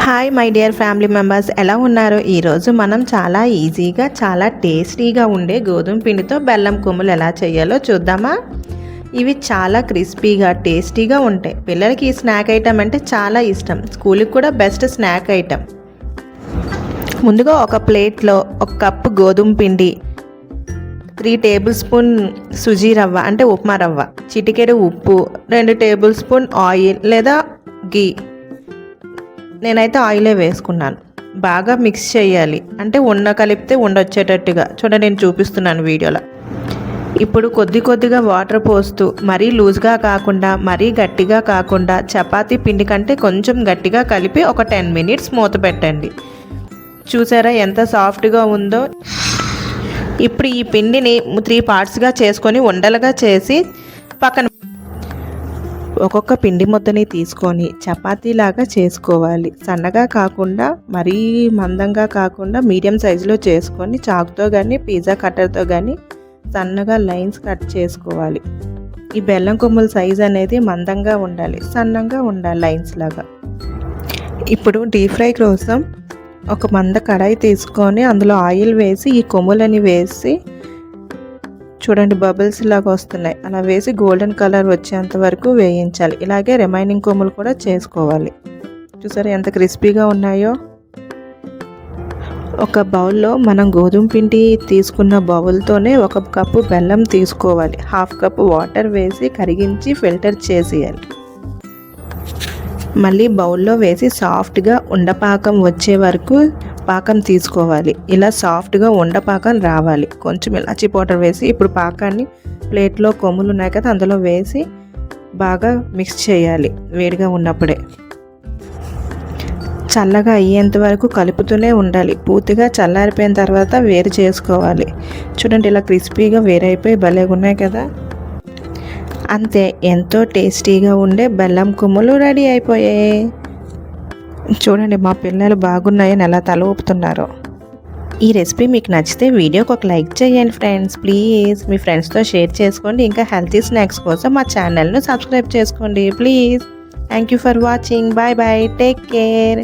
Hi my dear family members, ఎలా ఉన్నారు? ఈరోజు మనం చాలా ఈజీగా చాలా టేస్టీగా ఉండే గోధుమ పిండితో బెల్లం కొమ్ములు ఎలా చేయాలో చూద్దామా? ఇవి చాలా క్రిస్పీగా టేస్టీగా ఉంటాయి. పిల్లలకి ఈ స్నాక్ ఐటమ్ అంటే చాలా ఇష్టం. స్కూల్కి కూడా బెస్ట్ స్నాక్ ఐటమ్. ముందుగా ఒక ప్లేట్లో 1 కప్పు గోధుమ పిండి, 3 టేబుల్ స్పూన్ సుజీ రవ్వ అంటే ఉప్మా రవ్వ, చిటికెడు ఉప్పు, 2 టేబుల్ స్పూన్ ఆయిల్ లేదా గీ. నేనైతే ఆయిలే వేసుకున్నాను. బాగా మిక్స్ చేయాలి, అంటే కలిపితే వచ్చేటట్టుగా. చూడండి, నేను చూపిస్తున్నాను వీడియోలో. ఇప్పుడు కొద్దిగా వాటర్ పోస్తూ, మరీ లూజ్గా కాకుండా మరీ గట్టిగా కాకుండా చపాతీ పిండి కంటే కొంచెం గట్టిగా కలిపి ఒక 10 మినిట్స్ మూత పెట్టండి. చూసారా ఎంత సాఫ్ట్గా ఉందో? ఇప్పుడు ఈ పిండిని 3 పార్ట్స్గా చేసుకొని ఉండలుగా చేసి పక్కన ఒక్కొక్క పిండి ముద్దని తీసుకొని చపాతీలాగా చేసుకోవాలి. సన్నగా కాకుండా మరీ మందంగా కాకుండా మీడియం సైజులో చేసుకొని చాకుతో కానీ పిజ్జా కట్టర్తో కానీ సన్నగా లైన్స్ కట్ చేసుకోవాలి. ఈ బెల్లం కొమ్ముల సైజ్ అనేది మందంగా ఉండాలి, సన్నంగా ఉండాలి లైన్స్ లాగా. ఇప్పుడు డీప్ ఫ్రై కోసం ఒక మంద కడాయి తీసుకొని అందులో ఆయిల్ వేసి ఈ కొమ్ములని వేసి, చూడండి బబుల్స్ లాగా వస్తున్నాయి, అలా వేసి గోల్డెన్ కలర్ వచ్చేంత వరకు వేయించాలి. ఇలాగే రిమైనింగ్ కొమ్ములు కూడా చేసుకోవాలి. చూసారా ఎంత క్రిస్పీగా ఉన్నాయో? ఒక బౌల్లో మనం గోధుమ పిండి తీసుకున్న బౌల్తోనే 1 కప్పు బెల్లం తీసుకోవాలి. 1/2 కప్పు వాటర్ వేసి కరిగించి ఫిల్టర్ చేసేయాలి. మళ్ళీ బౌల్లో వేసి సాఫ్ట్గా ఉండపాకం వచ్చే వరకు పాకం తీసుకోవాలి. ఇలా సాఫ్ట్గా ఉండపాకం రావాలి. కొంచెం ఇలాచీ పౌడర్ వేసి ఇప్పుడు పాకాన్ని ప్లేట్లో కొమ్ములు ఉన్నాయి కదా అందులో వేసి బాగా మిక్స్ చేయాలి వేడిగా ఉన్నప్పుడే. చల్లగా అయ్యేంత వరకు కలుపుతూనే ఉండాలి. పూర్తిగా చల్లారిపోయిన తర్వాత వేరు చేసుకోవాలి. చూడండి ఇలా క్రిస్పీగా వేరైపోయి భలేగా ఉన్నాయి కదా. అంతే, ఎంతో టేస్టీగా ఉండే బెల్లం కొమ్ములు రెడీ అయిపోయాయి. చూడండి మా పిల్లలు బాగున్నాయని ఎలా తల ఊపుతున్నారో. ఈ రెసిపీ మీకు నచ్చితే వీడియోకి ఒక లైక్ చేయండి ఫ్రెండ్స్. ప్లీజ్ మీ ఫ్రెండ్స్తో షేర్ చేసుకోండి. ఇంకా హెల్తీ స్నాక్స్ కోసం మా ఛానల్ను సబ్స్క్రైబ్ చేసుకోండి please. Thank you for watching. Bye bye, take care.